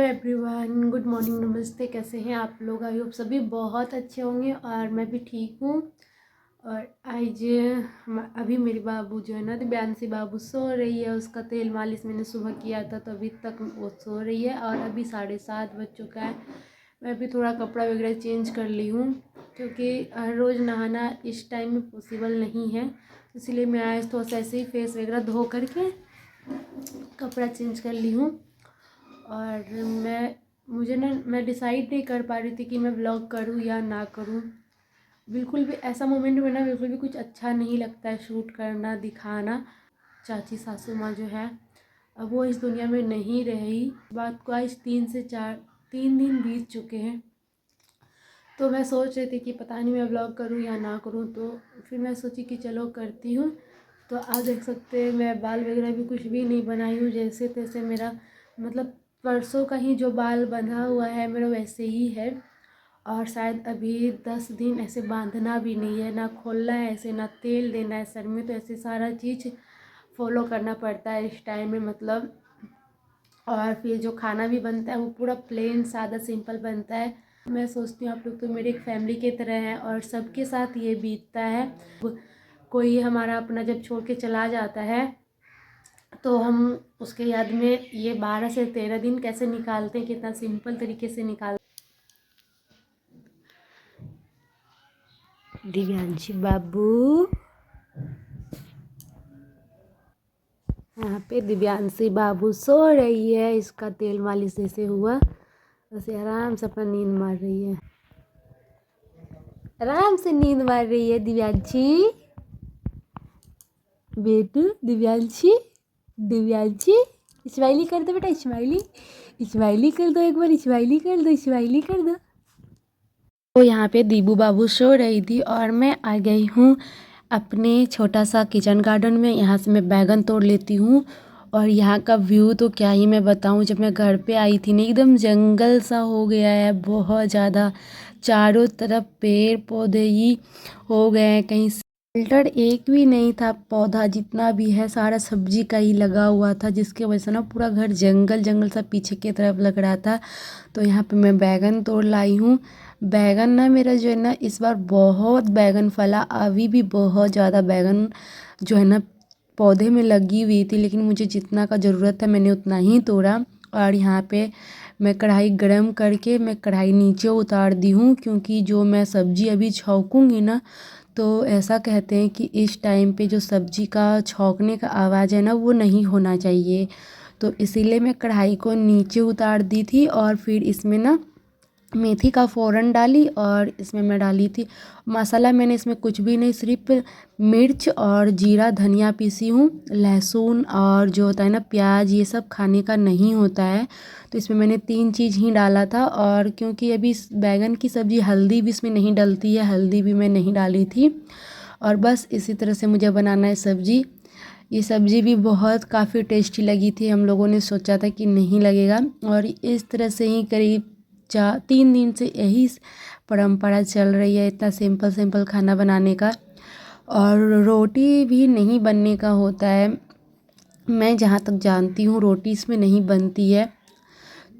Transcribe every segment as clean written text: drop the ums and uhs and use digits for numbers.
Everyone, good morning, नमस्ते। कैसे हैं आप लोग? आई होप सभी बहुत अच्छे होंगे और मैं भी ठीक हूँ। और आज अभी मेरी बाबू जो है ना, दिव्यांशी बाबू सो रही है। उसका तेल मालिश मैंने सुबह किया था तो अभी तक वो सो रही है और अभी 7:30 बज चुका है। मैं अभी थोड़ा कपड़ा वगैरह चेंज कर ली हूँ क्योंकि हर रोज़ नहाना इस टाइम में पॉसिबल नहीं है, इसलिए मैं आज थोड़ा सा ऐसे ही फेस वगैरह धो करके कपड़ा चेंज कर ली हूँ। और मैं डिसाइड नहीं कर पा रही थी कि मैं व्लॉग करूँ या ना करूँ। बिल्कुल भी ऐसा मोमेंट में ना बिल्कुल भी कुछ अच्छा नहीं लगता है शूट करना, दिखाना। चाची सासू माँ जो है अब वो इस दुनिया में नहीं रही। बात को आज 3 दिन बीत चुके हैं। तो मैं सोच रही थी कि पता नहीं मैं व्लॉग करूँ या ना करूँ, तो फिर मैं सोची कि चलो करती हूँ। तो आज देख सकते हैं मैं बाल वगैरह भी कुछ भी नहीं बनाई हूँ, जैसे तैसे मेरा मतलब परसों का ही जो बाल बंधा हुआ है मेरा वैसे ही है। और शायद अभी 10 दिन ऐसे बांधना भी नहीं है, ना खोलना है ऐसे, ना तेल देना है सर में। तो ऐसे सारा चीज़ फॉलो करना पड़ता है इस टाइम में मतलब। और फिर जो खाना भी बनता है वो पूरा प्लेन सादा सिंपल बनता है। मैं सोचती हूँ आप लोग तो मेरी एक फैमिली की तरह हैं और सबके साथ ये बीतता है। कोई हमारा अपना जब छोड़ के चला जाता है तो हम उसके याद में ये 12 से 13 दिन कैसे निकालते हैं, कितना सिंपल तरीके से निकालते। दिव्यांशी बाबू, यहाँ पे दिव्यांशी बाबू सो रही है। इसका तेल मालिश जैसे हुआ वैसे आराम से अपना नींद मार रही है, आराम से नींद मार रही है दिव्यांशी। बेटू दिव्यांशी, दिव्यांशी स्माइली कर दो बेटा, स्माइली स्माइली कर दो, एक बार स्माइली कर दो, स्माइली कर दो। तो यहाँ पे दीबू बाबू सो रही थी और मैं आ गई हूँ अपने छोटा सा किचन गार्डन में। यहाँ से मैं बैगन तोड़ लेती हूँ और यहाँ का व्यू तो क्या ही मैं बताऊँ। जब मैं घर पे आई थी ना, एकदम जंगल सा हो गया है बहुत ज़्यादा। चारों तरफ पेड़ पौधे ही हो गए हैं, कहीं फिल्टर एक भी नहीं था। पौधा जितना भी है सारा सब्जी का ही लगा हुआ था, जिसकी वजह से ना पूरा घर जंगल जंगल सा पीछे की तरफ लग रहा था। तो यहाँ पे मैं बैगन तोड़ लाई हूँ। बैगन ना मेरा जो है ना इस बार बहुत बैगन फला। अभी भी बहुत ज़्यादा बैगन जो है ना पौधे में लगी हुई थी, लेकिन मुझे जितना का ज़रूरत था मैंने उतना ही तोड़ा। और यहाँ पे मैं कढ़ाई गरम करके मैं कढ़ाई नीचे उतार दी हूँ, क्योंकि जो मैं सब्ज़ी अभी छौंकूँगी ना, तो ऐसा कहते हैं कि इस टाइम पे जो सब्ज़ी का छौंकने का आवाज़ है ना वो नहीं होना चाहिए। तो इसीलिए मैं कढ़ाई को नीचे उतार दी थी और फिर इसमें ना मेथी का फ़ौरन डाली और इसमें मैं डाली थी मसाला। मैंने इसमें कुछ भी नहीं, सिर्फ मिर्च और जीरा धनिया पीसी हूँ। लहसुन और जो होता है ना प्याज, ये सब खाने का नहीं होता है, तो इसमें मैंने 3 चीज़ ही डाला था। और क्योंकि अभी बैगन की सब्ज़ी हल्दी भी इसमें नहीं डलती है, हल्दी भी मैं नहीं डाली थी। और बस इसी तरह से मुझे बनाना है सब्ज़ी। ये सब्ज़ी भी बहुत काफ़ी टेस्टी लगी थी। हम लोगों ने सोचा था कि नहीं लगेगा, और इस तरह से ही करीब 3 दिन से यही परंपरा चल रही है, इतना सिंपल सिंपल खाना बनाने का। और रोटी भी नहीं बनने का होता है, मैं जहाँ तक जानती हूँ रोटी इसमें नहीं बनती है।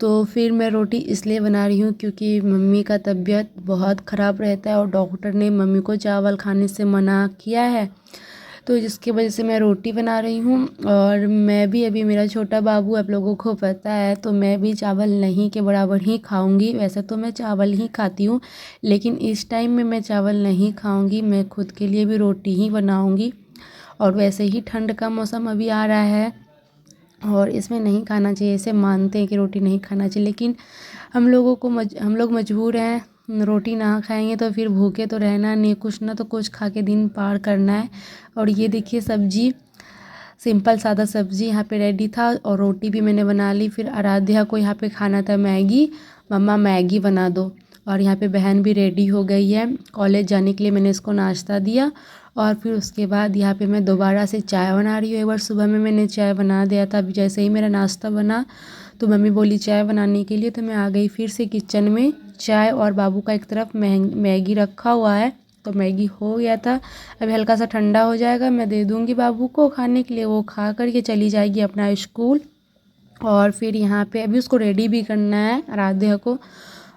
तो फिर मैं रोटी इसलिए बना रही हूँ क्योंकि मम्मी का तबीयत बहुत ख़राब रहता है और डॉक्टर ने मम्मी को चावल खाने से मना किया है, तो जिसकी वजह से मैं रोटी बना रही हूँ। और मैं भी, अभी मेरा छोटा बाबू आप लोगों को पता है, तो मैं भी चावल नहीं के बराबर ही खाऊंगी। वैसे तो मैं चावल ही खाती हूँ, लेकिन इस टाइम में मैं चावल नहीं खाऊंगी, मैं खुद के लिए भी रोटी ही बनाऊंगी। और वैसे ही ठंड का मौसम अभी आ रहा है और इसमें नहीं खाना चाहिए, ऐसे मानते हैं कि रोटी नहीं खाना चाहिए, लेकिन हम लोग मजबूर हैं। रोटी ना खाएंगे तो फिर भूखे तो रहना नहीं, कुछ ना तो कुछ खा के दिन पार करना है। और ये देखिए सब्जी, सिंपल सादा सब्जी यहाँ पे रेडी था और रोटी भी मैंने बना ली। फिर आराध्या को यहाँ पे खाना था मैगी, मम्मा मैगी बना दो। और यहाँ पे बहन भी रेडी हो गई है कॉलेज जाने के लिए, मैंने इसको नाश्ता दिया। और फिर उसके बाद यहाँ पे मैं दोबारा से चाय बना रही हूँ। एक बार सुबह में मैंने चाय बना दिया था, अभी जैसे ही मेरा नाश्ता बना तो मम्मी बोली चाय बनाने के लिए, तो मैं आ गई फिर से किचन में। चाय और बाबू का एक तरफ मैगी रखा हुआ है, तो मैगी हो गया था। अभी हल्का सा ठंडा हो जाएगा, मैं दे दूँगी बाबू को खाने के लिए, वो खा करके चली जाएगी अपना स्कूल। और फिर यहाँ पे अभी उसको रेडी भी करना है आराध्या को।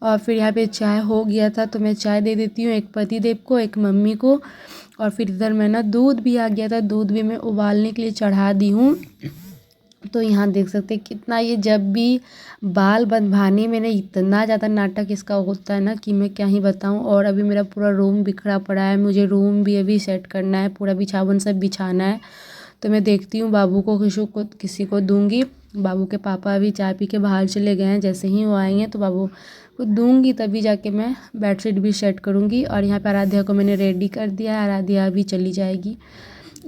और फिर यहाँ पे चाय हो गया था तो मैं चाय दे देती हूँ, एक पतिदेव को, एक मम्मी को। और फिर इधर मैं ना दूध भी आ गया था, दूध भी मैं उबालने के लिए चढ़ा दी हूँ। तो यहाँ देख सकते हैं कितना ये जब भी बाल बंधवाने में ना इतना ज़्यादा नाटक इसका होता है ना कि मैं क्या ही बताऊँ। और अभी मेरा पूरा रूम बिखरा पड़ा है, मुझे रूम भी अभी सेट करना है, पूरा बिछावन सब बिछाना है। तो मैं देखती हूँ बाबू को किसी को दूंगी। बाबू के पापा अभी चाय पी के बाहर चले गए हैं, जैसे ही वो आएंगे तो बाबू को दूंगी तभी जाके मैं बेडशीट भी सेट करूँगी। और यहाँ पे आराध्या को मैंने रेडी कर दिया है, आराध्या अभी चली जाएगी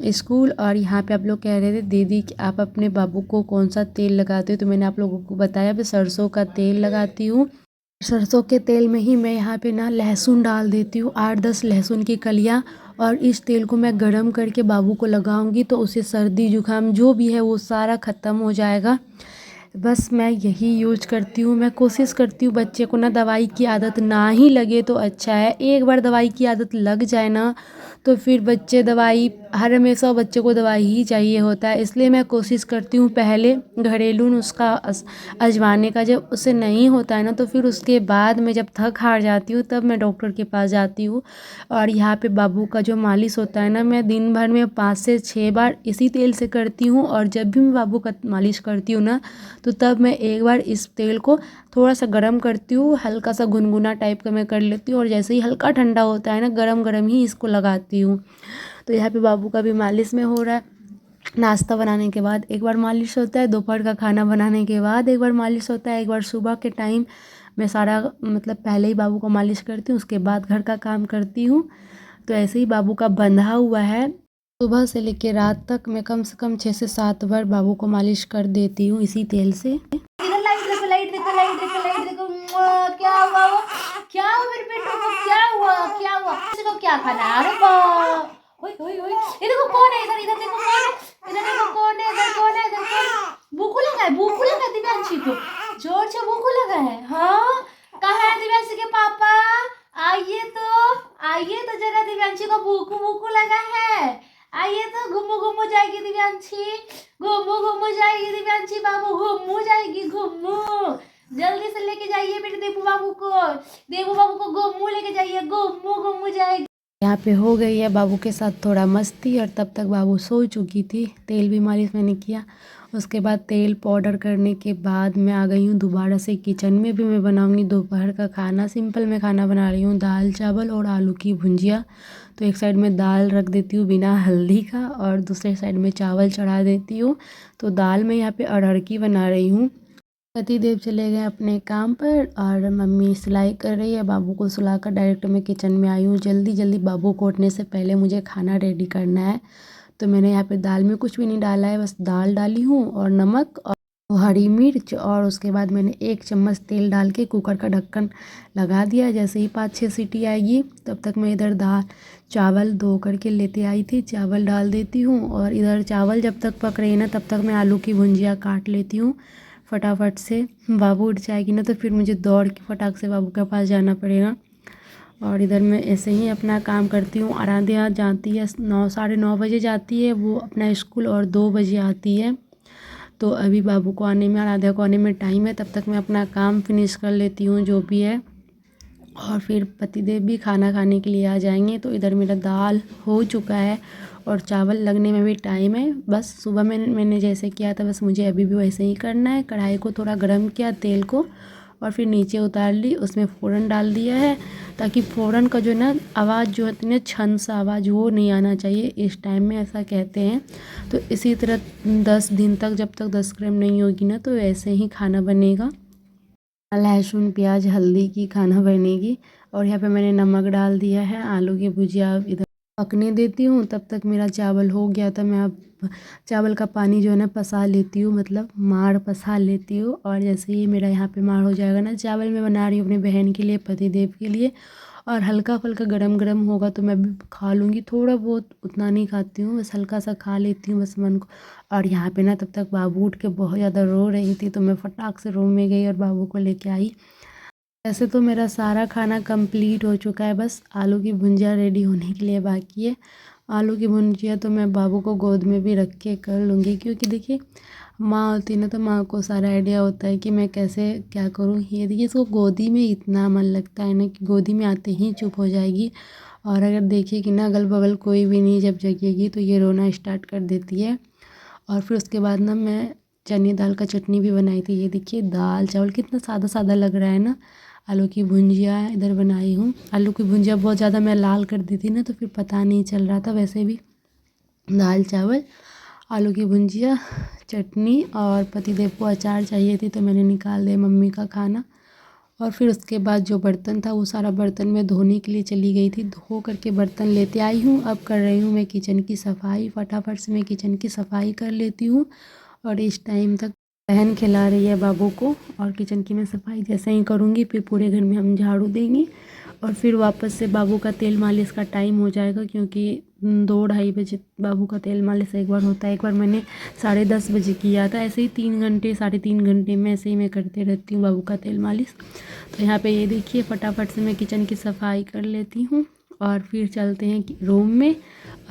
स्कूल। और यहाँ पे आप लोग कह रहे थे दीदी कि आप अपने बाबू को कौन सा तेल लगाते हो, तो मैंने आप लोगों को बताया मैं सरसों का तेल लगाती हूँ। सरसों के तेल में ही मैं यहाँ पे ना लहसुन डाल देती हूँ, 8-10 लहसुन की कलियाँ। और इस तेल को मैं गरम करके बाबू को लगाऊंगी तो उसे सर्दी जुकाम जो भी है वो सारा ख़त्म हो जाएगा। बस मैं यही यूज करती हूँ। मैं कोशिश करती हूँ बच्चे को ना दवाई की आदत ना ही लगे तो अच्छा है। एक बार दवाई की आदत लग जाए ना तो फिर बच्चे दवाई, हर हमेशा बच्चे को दवाई ही चाहिए होता है। इसलिए मैं कोशिश करती हूँ पहले घरेलू नुस्खा आजमाने का। जब उससे नहीं होता है ना तो फिर उसके बाद मैं जब थक हार जाती हूँ तब मैं डॉक्टर के पास जाती हूँ। और यहाँ पे बाबू का जो मालिश होता है ना, मैं दिन भर में 5 से 6 बार इसी तेल से करती हूँ। और जब भी मैं बाबू का मालिश करती हूँ ना तो तब मैं एक बार इस तेल को थोड़ा सा गर्म करती हूँ, हल्का सा गुनगुना टाइप का मैं कर लेती हूँ। और जैसे ही हल्का ठंडा होता है ना, गरम गरम ही इसको लगाती हूँ। तो यहाँ पे बाबू का भी मालिश में हो रहा है। नाश्ता बनाने के बाद एक बार मालिश होता है, दोपहर का खाना बनाने के बाद एक बार मालिश होता है, एक बार सुबह के टाइम। मैं सारा मतलब पहले ही बाबू को मालिश करती हूँ, उसके बाद घर का काम करती हूँ। तो ऐसे ही बाबू का बंधा हुआ है। सुबह से लेकर रात तक मैं कम से कम 6 से 7 बार बाबू को मालिश कर देती हूँ इसी तेल से। इधर लाइट देखो, लाइट देखो, लाइट देखो, लाइट देखो। क्या हुआ वो? क्या हुआ मेरे बेटों को? क्या हुआ? क्या हुआ? किसी को क्या खाना है? अरे बाप! ओए ओए ओए, ये देखो कौन है? इधर इधर देखो कौन है? इधर देखो कौन है? इधर कौन है? इधर कौन है? भूखू लगा है, भूखू लगा है दिव्यांशी को। जोर से भूखू लगा है। हाँ, कहाँ है दिव्यांशी के पापा? आइए तो, आइए तो जरा, दिव्यांशी को भूखू भूखू लगा है। आइए तो, घुमू घुमू जाएगी दिव्यांशी, घुमू घुमू जाएगी दिव्यांशी बाबू, घुमू जाएगी, घुमू। जल्दी से लेके जाइए मेरे देबू बाबू को, देबू बाबू को घुमू लेके जाइए, घुमू घुमू जाएगी। यहाँ पे हो गई है बाबू के साथ थोड़ा मस्ती। और तब तक बाबू सो चुकी थी। तेल भी मालिश मैंने किया, उसके बाद तेल पाउडर करने के बाद मैं आ गई हूँ दोबारा से किचन में। भी मैं बनाऊँगी दोपहर का खाना। सिंपल मैं खाना बना रही हूँ, दाल चावल और आलू की भुंजिया। तो एक साइड में दाल रख देती हूँ बिना हल्दी का और दूसरे साइड में चावल चढ़ा देती हूँ। तो दाल मैं यहाँ पे अरहर की बना रही हूँ। पतिदेव चले गए अपने काम पर और मम्मी सिलाई कर रही है। बाबू को सुलाकर डायरेक्ट मैं किचन में आई हूँ। जल्दी जल्दी बाबू को उठने से पहले मुझे खाना रेडी करना है। तो मैंने यहाँ पे दाल में कुछ भी नहीं डाला है, बस दाल डाली हूँ और नमक और हरी मिर्च। और उसके बाद मैंने 1 चम्मच तेल डाल के कुकर का ढक्कन लगा दिया। जैसे ही 5-6 सीटी आएगी तब तक मैं इधर चावल धो करके लेते आई थी, चावल डाल देती हूँ। और इधर चावल जब तक पक रही है ना तब तक मैं आलू की भुंजिया काट लेती हूँ फटाफट से। बाबू उठ जाएगी ना तो फिर मुझे दौड़ के फटाक से बाबू के पास जाना पड़ेगा। और इधर मैं ऐसे ही अपना काम करती हूँ। आराध्या जाती है 9, साढ़े 9 बजे जाती है वो अपना स्कूल, और 2 बजे आती है। तो अभी बाबू को आने में, आराध्या को आने में टाइम है। तब तक मैं अपना काम फिनिश कर लेती हूँ जो भी है। और फिर पतिदेव भी खाना खाने के लिए आ जाएंगे। तो इधर मेरा दाल हो चुका है और चावल लगने में भी टाइम है। बस सुबह में मैंने जैसे किया था बस मुझे अभी भी वैसे ही करना है। कढ़ाई को थोड़ा गर्म किया तेल को और फिर नीचे उतार ली, उसमें फ़ोरन डाल दिया है ताकि फ़ोरन का जो ना आवाज़ जो होती है ना, छन सा आवाज़, वो नहीं आना चाहिए इस टाइम में, ऐसा कहते हैं। तो इसी तरह 10 दिन तक, जब तक 10 ग्राम नहीं होगी ना तो ऐसे ही खाना बनेगा। लहसुन प्याज हल्दी की खाना बनेगी। और यहाँ पे मैंने नमक डाल दिया है। आलू की भुजिया इधर पकने देती हूँ। तब तक मेरा चावल हो गया था। मैं अब चावल का पानी जो है ना पसा लेती हूँ, मतलब माड़ पसा लेती हूँ। और जैसे ही मेरा यहाँ पे माड़ हो जाएगा ना, चावल मैं बना रही हूँ अपनी बहन के लिए, पतिदेव के लिए। और हल्का फुल्का गरम गरम होगा तो मैं भी खा लूँगी। थोड़ा बहुत, उतना नहीं खाती हूँ, बस हल्का सा खा लेती हूँ बस मन को। और यहाँ पे ना तब तक बाबू उठ के बहुत ज़्यादा रो रही थी तो मैं फटाक से रूम में गई और बाबू को लेके आई। ऐसे तो मेरा सारा खाना कंप्लीट हो चुका है, बस आलू की भुंजिया रेडी होने के लिए बाकी है। आलू की भुजिया तो मैं बाबू को गोद में भी रख के कर लूँगी, क्योंकि देखिए माँ होती है ना, तो माँ को सारा आइडिया होता है कि मैं कैसे क्या करूँ। ये देखिए इसको गोदी में इतना मन लगता है ना कि गोदी में आते ही चुप हो जाएगी। और अगर देखिए कि ना अगल बगल कोई भी नहीं जब जगेगी तो ये रोना स्टार्ट कर देती है। और फिर उसके बाद ना मैं चने दाल का चटनी भी बनाई थी। ये देखिए दाल चावल कितना सादा सादा लग रहा है ना। आलू की भुजिया इधर बनाई हूँ। आलू की भुजिया बहुत ज़्यादा मैं लाल कर दी थी ना, तो फिर पता नहीं चल रहा था। वैसे भी दाल चावल, आलू की भुजिया, चटनी और पतिदेव को अचार चाहिए थी, तो मैंने निकाल दिया मम्मी का खाना। और फिर उसके बाद जो बर्तन था वो सारा बर्तन मैं धोने के लिए चली गई थी। धो करके बर्तन लेते आई हूँ। अब कर रही हूँ मैं किचन की सफाई। फटाफट से मैं किचन की सफाई कर लेती हूँ। और इस टाइम तक बहन खिला रही है बाबू को। और किचन की मैं सफाई जैसे ही करूँगी फिर पूरे घर में हम झाड़ू देंगे। और फिर वापस से बाबू का तेल मालिश का टाइम हो जाएगा, क्योंकि 2-2:30 बजे बाबू का तेल मालिश एक बार होता है। एक बार मैंने 10:30 बजे किया था। ऐसे ही 3 घंटे 3.5 घंटे में ऐसे ही मैं करते रहती हूँ बाबू का तेल मालिश। तो यहाँ पे ये देखिए फटाफट से मैं किचन की सफाई कर लेती हूँ और फिर चलते हैं रूम में।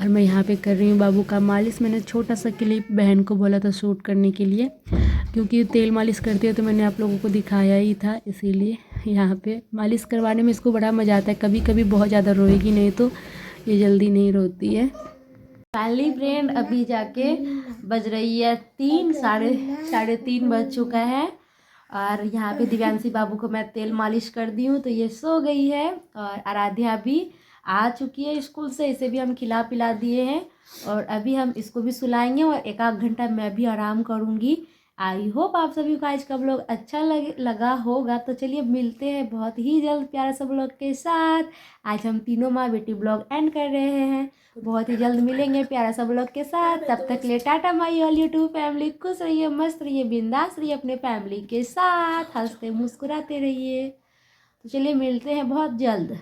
और मैं यहाँ पे कर रही हूँ बाबू का मालिश। मैंने छोटा सा क्लिप बहन को बोला था शूट करने के लिए, क्योंकि तेल मालिश करती है तो मैंने आप लोगों को दिखाया ही था, इसीलिए यहाँ पे मालिश करवाने में इसको बड़ा मज़ा आता है। कभी कभी बहुत ज़्यादा रोएगी, नहीं तो ये जल्दी नहीं रोती है। फाइनली फ्रेंड अभी जाके बज रही है 3, साढ़े 3 बज चुका है। और यहाँ पे दिव्यांशी बाबू को मैं तेल मालिश कर दी हूँ तो ये सो गई है। और आराध्या भी आ चुकी है स्कूल से, इसे भी हम खिला पिला दिए हैं। और अभी हम इसको भी सुलाएंगे और 1-8 घंटा मैं भी आराम करूँगी। आई होप आप सभी को आज का ब्लॉग अच्छा लगा होगा। तो चलिए मिलते हैं बहुत ही जल्द प्यारा सा ब्लॉग के साथ। आज हम तीनों माँ बेटी ब्लॉग एंड कर रहे हैं। बहुत ही जल्द मिलेंगे प्यारा सा ब्लॉग के साथ। तब तक ले Tata my all YouTube family. खुश रहिए, मस्त रहिए, बिंदास रहिए अपने फैमिली के साथ, हंसते मुस्कुराते रहिए। तो चलिए मिलते हैं बहुत जल्द।